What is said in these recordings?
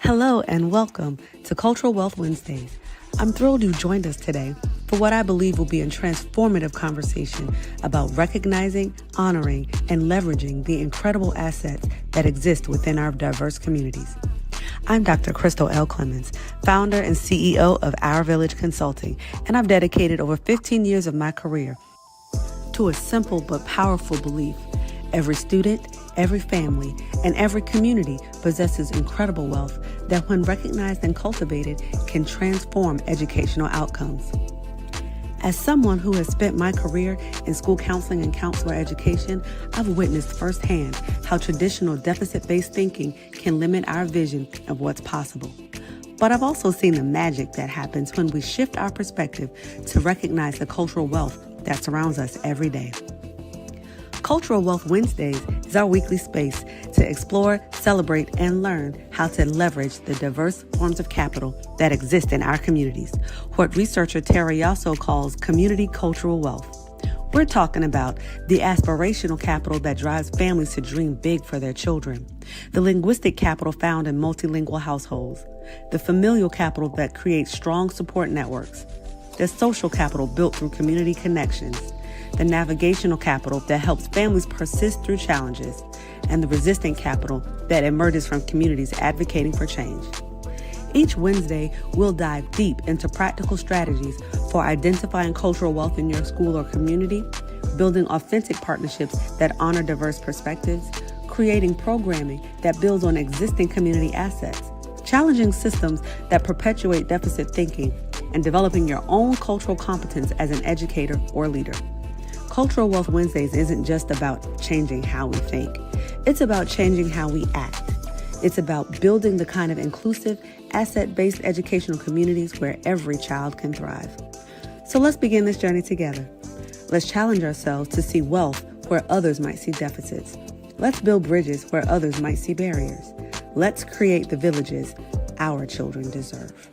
Hello and welcome to Cultural Wealth Wednesdays. I'm thrilled you joined us today for what I believe will be a transformative conversation about recognizing, honoring, and leveraging the incredible assets that exist within our diverse communities. I'm Dr. Crystal L. Clemens, founder and CEO of Our Village Consulting, and I've dedicated over 15 years of my career to a simple but powerful belief. Every student, every family, and every community possesses incredible wealth that, when recognized and cultivated, can transform educational outcomes. As someone who has spent my career in school counseling and counselor education, I've witnessed firsthand how traditional deficit-based thinking can limit our vision of what's possible. But I've also seen the magic that happens when we shift our perspective to recognize the cultural wealth that surrounds us every day. Cultural Wealth Wednesdays is our weekly space to explore, celebrate, and learn how to leverage the diverse forms of capital that exist in our communities, what researcher Terry Yosso calls community cultural wealth. We're talking about the aspirational capital that drives families to dream big for their children, the linguistic capital found in multilingual households, the familial capital that creates strong support networks, the social capital built through community connections, the navigational capital that helps families persist through challenges, and the resistant capital that emerges from communities advocating for change. Each Wednesday, we'll dive deep into practical strategies for identifying cultural wealth in your school or community, building authentic partnerships that honor diverse perspectives, creating programming that builds on existing community assets, challenging systems that perpetuate deficit thinking, and developing your own cultural competence as an educator or leader. Cultural Wealth Wednesdays isn't just about changing how we think. It's about changing how we act. It's about building the kind of inclusive, asset-based educational communities where every child can thrive. So let's begin this journey together. Let's challenge ourselves to see wealth where others might see deficits. Let's build bridges where others might see barriers. Let's create the villages our children deserve.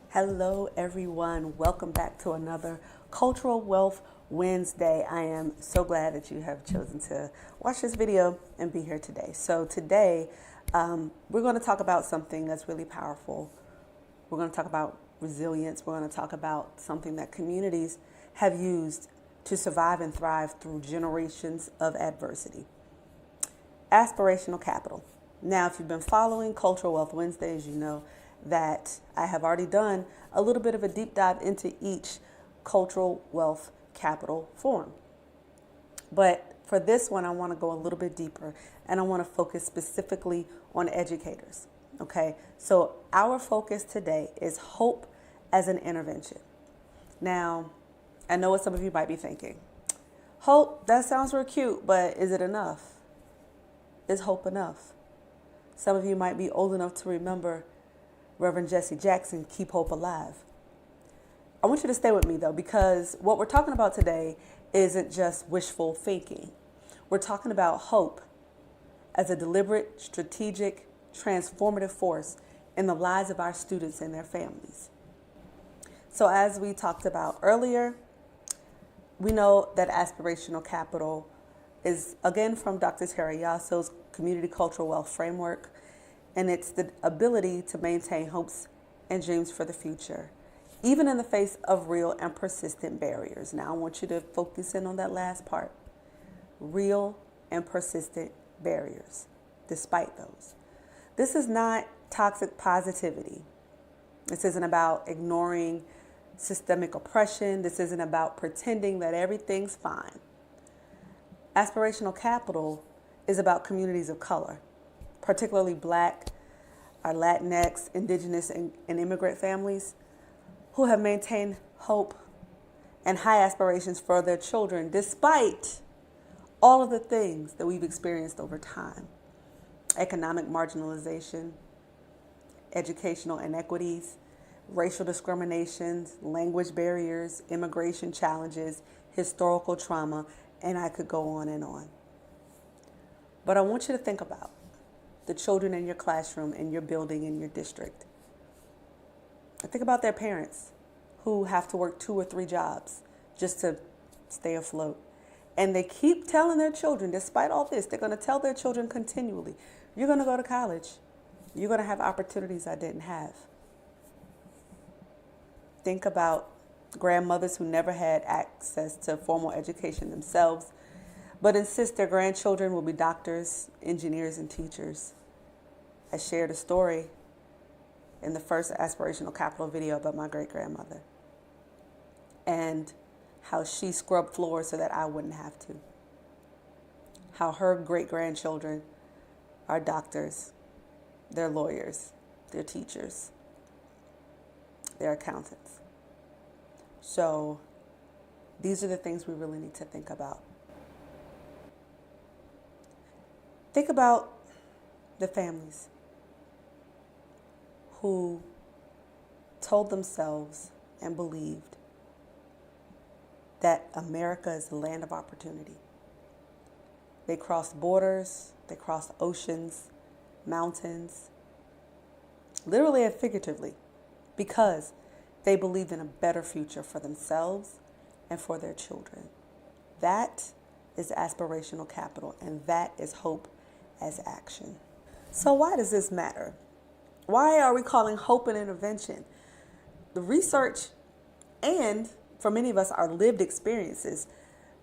Hello, everyone. Welcome back to another Cultural Wealth Wednesday. I am so glad that you have chosen to watch this video and be here today. So today, we're going to talk about something that's really powerful. We're going to talk about resilience. We're going to talk about something that communities have used to survive and thrive through generations of adversity. Aspirational capital. Now, if you've been following Cultural Wealth Wednesdays, you know that I have already done a little bit of a deep dive into each cultural wealth capital form. But for this one, I want to go a little bit deeper, and I want to focus specifically on educators. Okay, so our focus today is hope as an intervention. Now, I know what some of you might be thinking. Hope, that sounds real cute, but is it enough? Is hope enough? Some of you might be old enough to remember Reverend Jesse Jackson, Keep Hope Alive. I want you to stay with me, though, because what we're talking about today isn't just wishful thinking. We're talking about hope as a deliberate, strategic, transformative force in the lives of our students and their families. So as we talked about earlier, we know that aspirational capital is, again, from Dr. Terry Yosso's Community Cultural Wealth Framework, and it's the ability to maintain hopes and dreams for the future, even in the face of real and persistent barriers. Now, I want you to focus in on that last part. Real and persistent barriers, despite those. This is not toxic positivity. This isn't about ignoring systemic oppression. This isn't about pretending that everything's fine. Aspirational capital is about communities of color, particularly Black, our Latinx, Indigenous, and immigrant families, who have maintained hope and high aspirations for their children despite all of the things that we've experienced over time. Economic marginalization, educational inequities, racial discriminations, language barriers, immigration challenges, historical trauma, and I could go on and on. But I want you to think about the children in your classroom, in your building, in your district. And think about their parents who have to work 2 or 3 jobs just to stay afloat. And they keep telling their children, despite all this, they're going to tell their children continually, you're going to go to college. You're going to have opportunities I didn't have. Think about grandmothers who never had access to formal education themselves, but insist their grandchildren will be doctors, engineers, and teachers. I shared a story in the first Aspirational Capital video about my great-grandmother and how she scrubbed floors so that I wouldn't have to. How her great-grandchildren are doctors, they're lawyers, they're teachers, they're accountants. So these are the things we really need to think about. Think about the families who told themselves and believed that America is the land of opportunity. They crossed borders, they crossed oceans, mountains, literally and figuratively, because they believed in a better future for themselves and for their children. That is aspirational capital, and that is hope as action. So why does this matter? Why are we calling hope an intervention? The research and, for many of us, our lived experiences,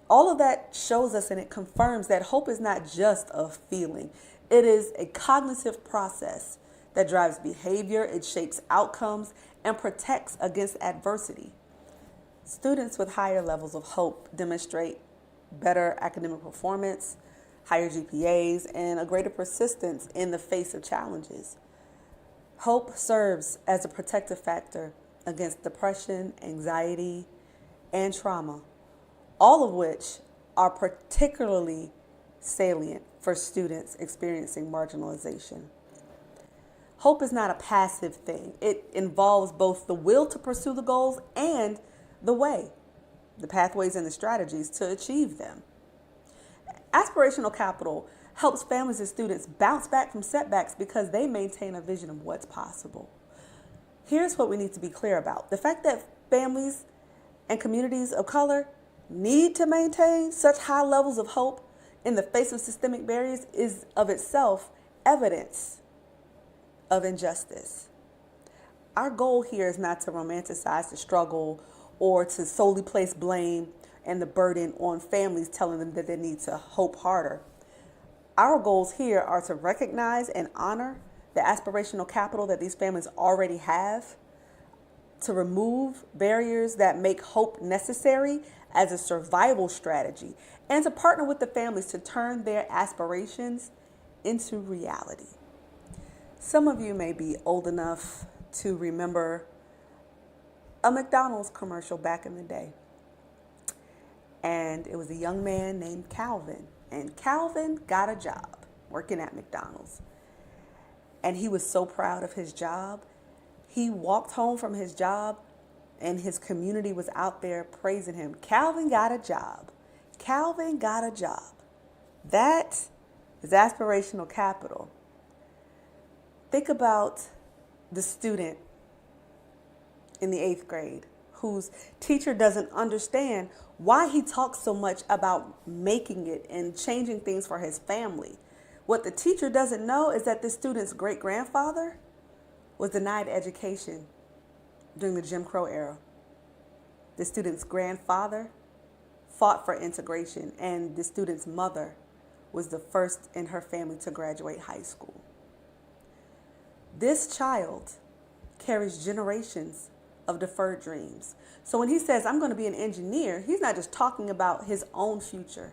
all of that shows us and it confirms that hope is not just a feeling. It is a cognitive process that drives behavior, it shapes outcomes, and protects against adversity. Students with higher levels of hope demonstrate better academic performance, higher GPAs, and a greater persistence in the face of challenges. Hope serves as a protective factor against depression, anxiety, and trauma, all of which are particularly salient for students experiencing marginalization. Hope is not a passive thing. It involves both the will to pursue the goals and the way, the pathways and the strategies to achieve them. Aspirational capital helps families and students bounce back from setbacks because they maintain a vision of what's possible. Here's what we need to be clear about. The fact that families and communities of color need to maintain such high levels of hope in the face of systemic barriers is of itself evidence of injustice. Our goal here is not to romanticize the struggle or to solely place blame and the burden on families telling them that they need to hope harder. Our goals here are to recognize and honor the aspirational capital that these families already have, to remove barriers that make hope necessary as a survival strategy, and to partner with the families to turn their aspirations into reality. Some of you may be old enough to remember a McDonald's commercial back in the day. And it was a young man named Calvin. And Calvin got a job working at McDonald's. And he was so proud of his job. He walked home from his job and his community was out there praising him. Calvin got a job. Calvin got a job. That is aspirational capital. Think about the student in the 8th grade whose teacher doesn't understand why he talks so much about making it and changing things for his family. What the teacher doesn't know is that this student's great-grandfather was denied education during the Jim Crow era. The student's grandfather fought for integration, and the student's mother was the first in her family to graduate high school. This child carries generations of deferred dreams. So when he says, I'm going to be an engineer, he's not just talking about his own future.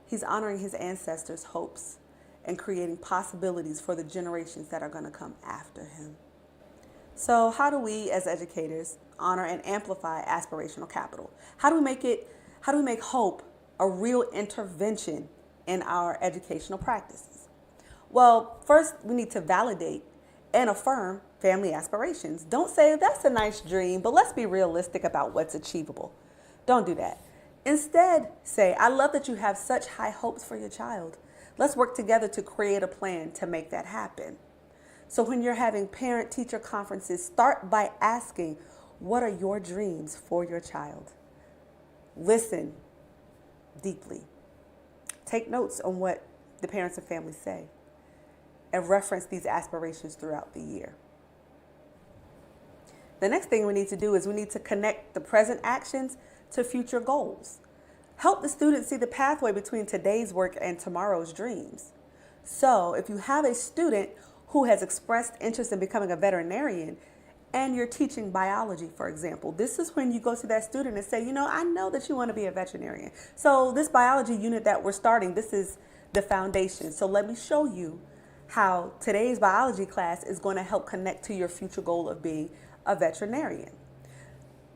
He's honoring his ancestors' hopes and creating possibilities for the generations that are going to come after him. So how do we as educators honor and amplify aspirational capital? How do we make hope a real intervention in our educational practices? Well, first we need to validate and affirm family aspirations. Don't say that's a nice dream, but let's be realistic about what's achievable. Don't do that. Instead, say, I love that you have such high hopes for your child. Let's work together to create a plan to make that happen. So when you're having parent-teacher conferences, start by asking, what are your dreams for your child? Listen deeply. Take notes on what the parents and families say. and reference these aspirations throughout the year. The next thing we need to do is we need to connect the present actions to future goals. Help the students see the pathway between today's work and tomorrow's dreams. So if you have a student who has expressed interest in becoming a veterinarian and you're teaching biology, for example, this is when you go to that student and say, I know that you want to be a veterinarian. So this biology unit that we're starting, this is the foundation. So let me show you how today's biology class is going to help connect to your future goal of being a veterinarian.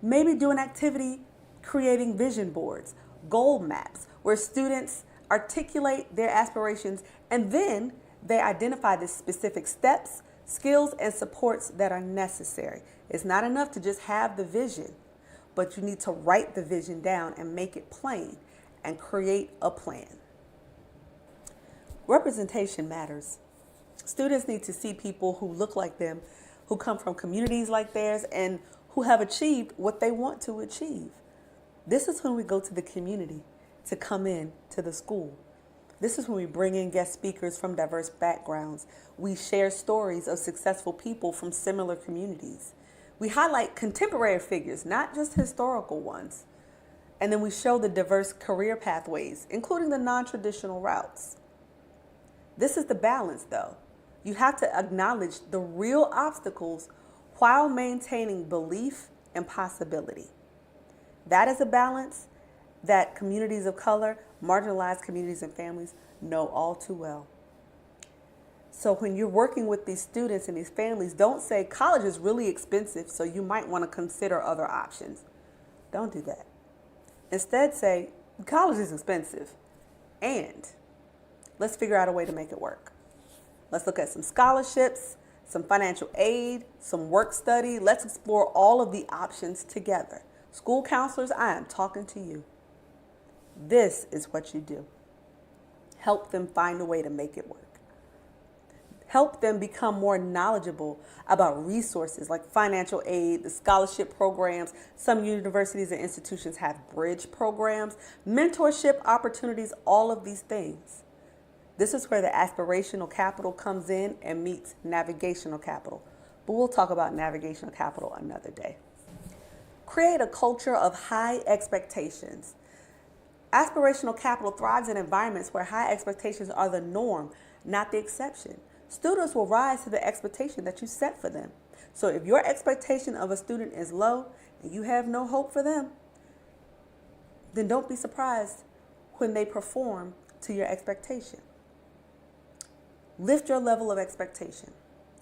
Maybe do an activity creating vision boards, goal maps, where students articulate their aspirations and then they identify the specific steps, skills, and supports that are necessary. It's not enough to just have the vision, but you need to write the vision down and make it plain and create a plan. Representation matters. Students need to see people who look like them, who come from communities like theirs, and who have achieved what they want to achieve. This is when we go to the community to come in to the school. This is when we bring in guest speakers from diverse backgrounds. We share stories of successful people from similar communities. We highlight contemporary figures, not just historical ones. And then we show the diverse career pathways, including the non-traditional routes. This is the balance, though. You have to acknowledge the real obstacles while maintaining belief and possibility. That is a balance that communities of color, marginalized communities and families know all too well. So when you're working with these students and these families, don't say college is really expensive, so you might want to consider other options. Don't do that. Instead say, college is expensive, and let's figure out a way to make it work. Let's look at some scholarships, some financial aid, some work study. Let's explore all of the options together. School counselors, I am talking to you. This is what you do. Help them find a way to make it work. Help them become more knowledgeable about resources like financial aid, the scholarship programs. Some universities and institutions have bridge programs, mentorship opportunities, all of these things. This is where the aspirational capital comes in and meets navigational capital. But we'll talk about navigational capital another day. Create a culture of high expectations. Aspirational capital thrives in environments where high expectations are the norm, not the exception. Students will rise to the expectation that you set for them. So if your expectation of a student is low and you have no hope for them, then don't be surprised when they perform to your expectation. Lift your level of expectation.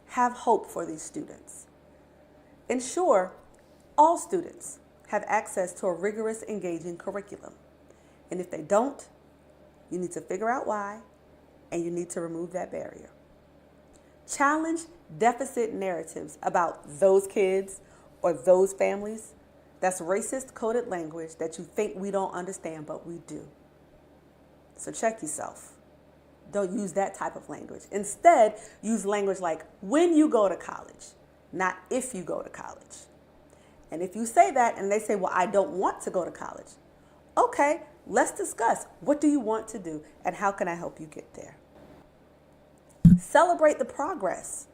Have hope for these students. Ensure all students have access to a rigorous, engaging curriculum. And if they don't, you need to figure out why, and you need to remove that barrier. Challenge deficit narratives about those kids or those families. That's racist coded language that you think we don't understand, but we do. So check yourself. Don't use that type of language. Instead, use language like when you go to college, not if you go to college. And if you say that and they say, well, I don't want to go to college. Okay, let's discuss. What do you want to do and how can I help you get there? Celebrate the progress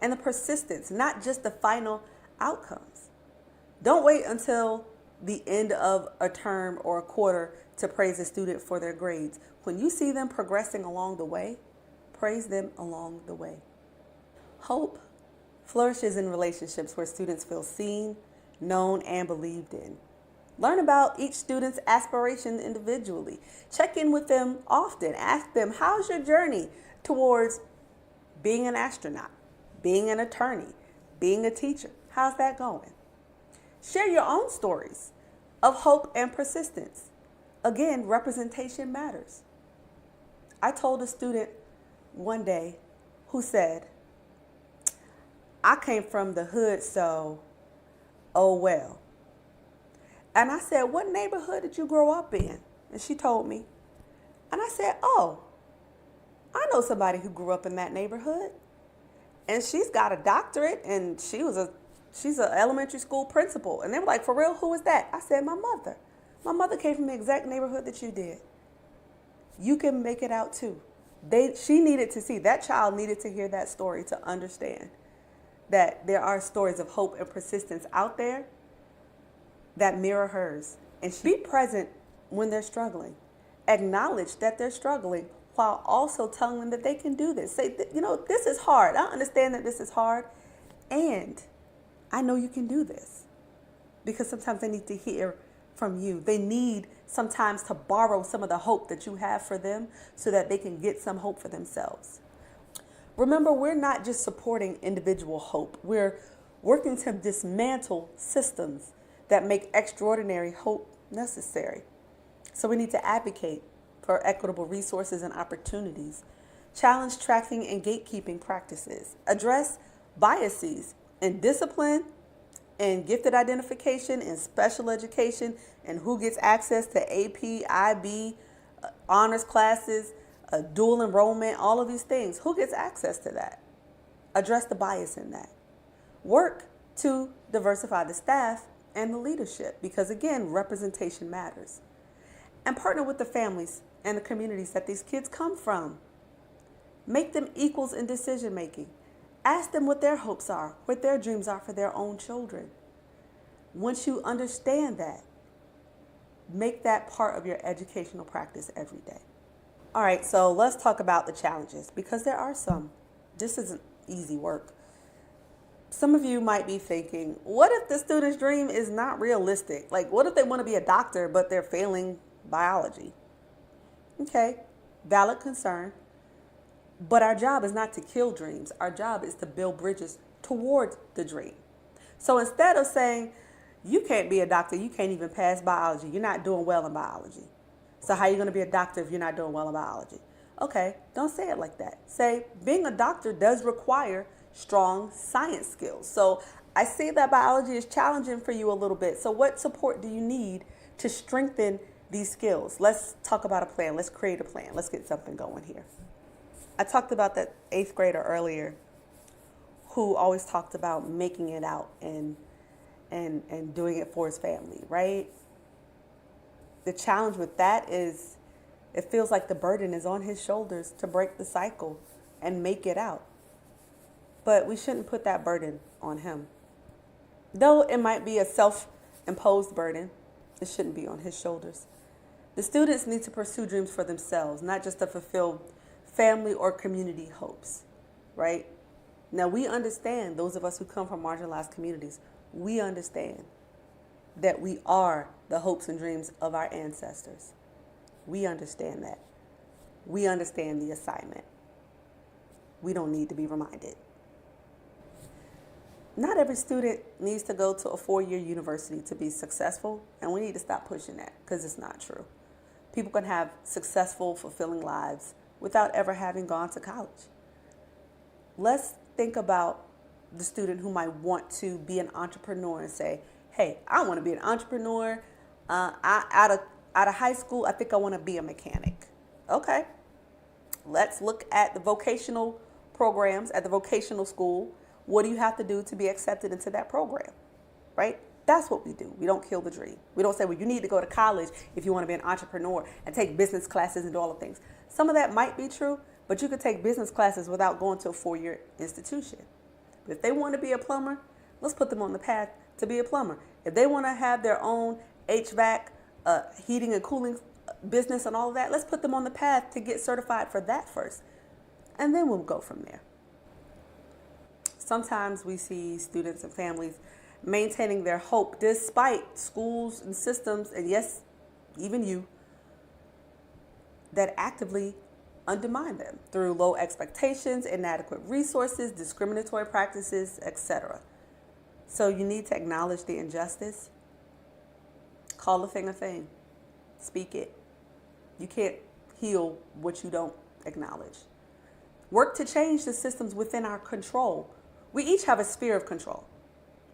and the persistence, not just the final outcomes. Don't wait until the end of a term or a quarter to praise a student for their grades. When you see them progressing along the way, praise them along the way. Hope flourishes in relationships where students feel seen, known, and believed in. Learn about each student's aspirations individually. Check in with them often. Ask them, how's your journey towards being an astronaut, being an attorney, being a teacher? How's that going? Share your own stories of hope and persistence. Again, representation matters. I told a student one day who said, I came from the hood, so, oh well. And I said, what neighborhood did you grow up in? And she told me. And I said, oh, I know somebody who grew up in that neighborhood. And she's got a doctorate, and she's an elementary school principal. And they were like, for real, who is that? I said, my mother. My mother came from the exact neighborhood that you did. You can make it out too. She needed to see, that child needed to hear that story to understand that there are stories of hope and persistence out there that mirror hers. And be present when they're struggling. Acknowledge that they're struggling while also telling them that they can do this. Say, this is hard. I understand that this is hard. And I know you can do this. Because sometimes they need to hear from you. They need sometimes to borrow some of the hope that you have for them so that they can get some hope for themselves. Remember, we're not just supporting individual hope. We're working to dismantle systems that make extraordinary hope necessary. So we need to advocate for equitable resources and opportunities, challenge tracking and gatekeeping practices, address biases in discipline and gifted identification and special education and who gets access to AP, IB, honors classes, dual enrollment, all of these things. Who gets access to that? Address the bias in that. Work to diversify the staff and the leadership because, again, representation matters. And partner with the families and the communities that these kids come from. Make them equals in decision making. Ask them what their hopes are, what their dreams are for their own children. Once you understand that, make that part of your educational practice every day. All right, so let's talk about the challenges because there are some. This isn't easy work. Some of you might be thinking, what if the student's dream is not realistic? Like, what if they want to be a doctor, but they're failing biology? Okay, valid concern. But our job is not to kill dreams. Our job is to build bridges towards the dream. So instead of saying, you can't be a doctor, you can't even pass biology, you're not doing well in biology. So how are you going to be a doctor if you're not doing well in biology? Okay, don't say it like that. Say, being a doctor does require strong science skills. So I see that biology is challenging for you a little bit. So what support do you need to strengthen these skills? Let's talk about a plan. Let's create a plan. Let's get something going here. I talked about that 8th grader earlier who always talked about making it out and doing it for his family, right? The challenge with that is it feels like the burden is on his shoulders to break the cycle and make it out. But we shouldn't put that burden on him. Though it might be a self-imposed burden, it shouldn't be on his shoulders. The students need to pursue dreams for themselves, not just to fulfill family or community hopes, right? Now, we understand, those of us who come from marginalized communities, we understand that we are the hopes and dreams of our ancestors. We understand that. We understand the assignment. We don't need to be reminded. Not every student needs to go to a 4-year university to be successful, and we need to stop pushing that because it's not true. People can have successful, fulfilling lives without ever having gone to college. Let's think about the student who might want to be an entrepreneur and say, hey, I want to be an entrepreneur. Out of high school, I think I want to be a mechanic. Okay. Let's look at the vocational programs at the vocational school. What do you have to do to be accepted into that program? Right? That's what we do. We don't kill the dream. We don't say, well, you need to go to college if you want to be an entrepreneur and take business classes and do all the things. Some of that might be true, but you could take business classes without going to a 4-year institution. But if they want to be a plumber, let's put them on the path to be a plumber. If they want to have their own HVAC, heating and cooling business and all of that, let's put them on the path to get certified for that first. And then we'll go from there. Sometimes we see students and families maintaining their hope despite schools and systems, and yes, even you, that actively undermine them through low expectations, inadequate resources, discriminatory practices, etc. So you need to acknowledge the injustice. Call a thing a thing. Speak it. You can't heal what you don't acknowledge. Work to change the systems within our control. We each have a sphere of control,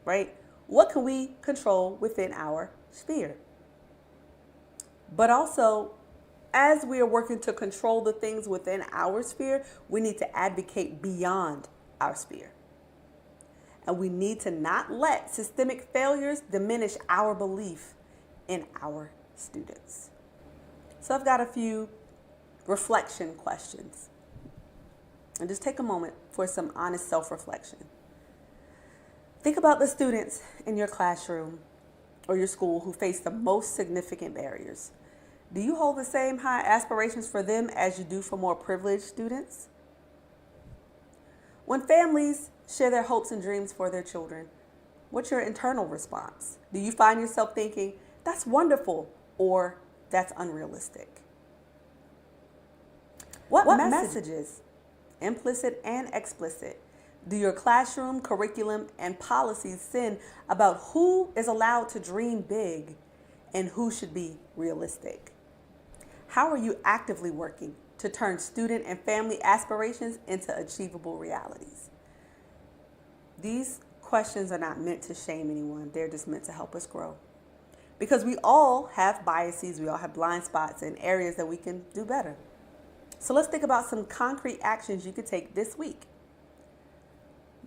right? What can we control within our sphere? But also, as we are working to control the things within our sphere, we need to advocate beyond our sphere. And we need to not let systemic failures diminish our belief in our students. So I've got a few reflection questions And just take a moment for some honest self-reflection. Think about the students in your classroom or your school who face the most significant barriers. Do you hold the same high aspirations for them as you do for more privileged students? When families share their hopes and dreams for their children, what's your internal response? Do you find yourself thinking, that's wonderful, or that's unrealistic? What messages, implicit and explicit, do your classroom, curriculum, and policies send about who is allowed to dream big and who should be realistic? How are you actively working to turn student and family aspirations into achievable realities? These questions are not meant to shame anyone. They're just meant to help us grow. Because we all have biases, we all have blind spots and areas that we can do better. So let's think about some concrete actions you could take this week.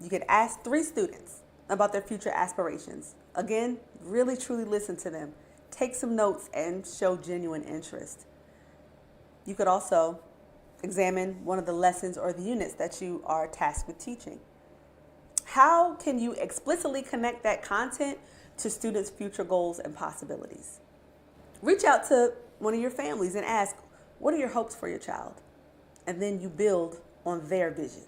You could ask 3 students about their future aspirations. Again, really truly listen to them. Take some notes and show genuine interest. You could also examine one of the lessons or the units that you are tasked with teaching. How can you explicitly connect that content to students' future goals and possibilities? Reach out to one of your families and ask, what are your hopes for your child? And then you build on their vision.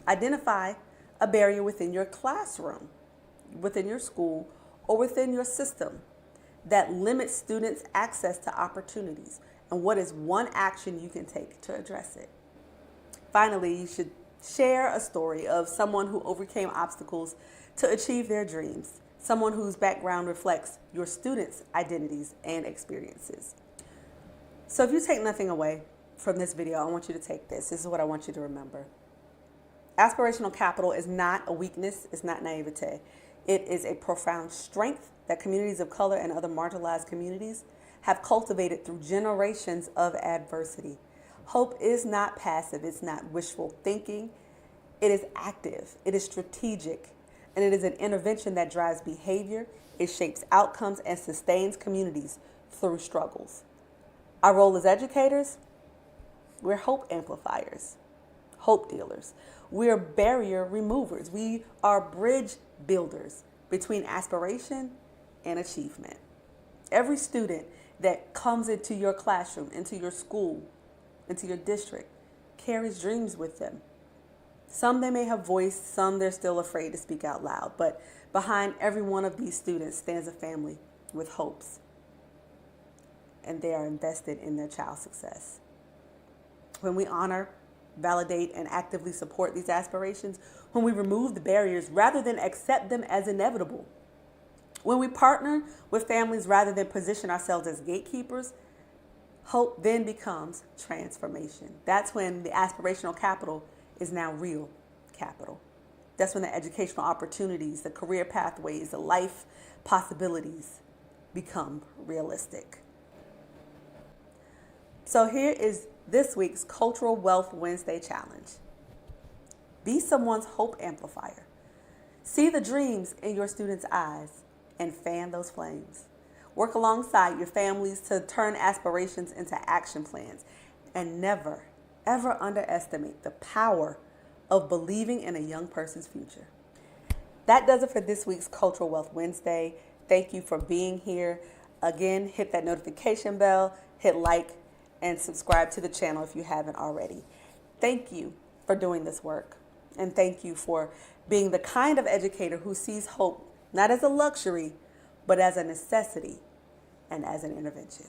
Identify a barrier within your classroom, within your school, or within your system that limits students' access to opportunities, and what is one action you can take to address it. Finally, you should share a story of someone who overcame obstacles to achieve their dreams, someone whose background reflects your students' identities and experiences. So if you take nothing away from this video, I want you to take this. This is what I want you to remember. Aspirational capital is not a weakness. It's not naivete. It is a profound strength that communities of color and other marginalized communities have cultivated through generations of adversity. Hope is not passive. It's not wishful thinking. It is active. It is strategic. And it is an intervention that drives behavior. It shapes outcomes and sustains communities through struggles. Our role as educators, we're hope amplifiers, hope dealers. We're barrier removers. We are bridge builders between aspiration and achievement. Every student that comes into your classroom, into your school, into your district, carries dreams with them. Some they may have voiced, some they're still afraid to speak out loud. But behind every one of these students stands a family with hopes. And they are invested in their child's success. When we honor, validate, and actively support these aspirations, when we remove the barriers rather than accept them as inevitable, when we partner with families rather than position ourselves as gatekeepers, hope then becomes transformation. That's when the aspirational capital is now real capital. That's when the educational opportunities, the career pathways, the life possibilities become realistic. So here is this week's Cultural Wealth Wednesday challenge. Be someone's hope amplifier. See the dreams in your students' eyes and fan those flames. Work alongside your families to turn aspirations into action plans. And never, ever underestimate the power of believing in a young person's future. That does it for this week's Cultural Wealth Wednesday. Thank you for being here. Again, hit that notification bell, hit like, and subscribe to the channel if you haven't already. Thank you for doing this work. And thank you for being the kind of educator who sees hope not as a luxury, but as a necessity and as an intervention.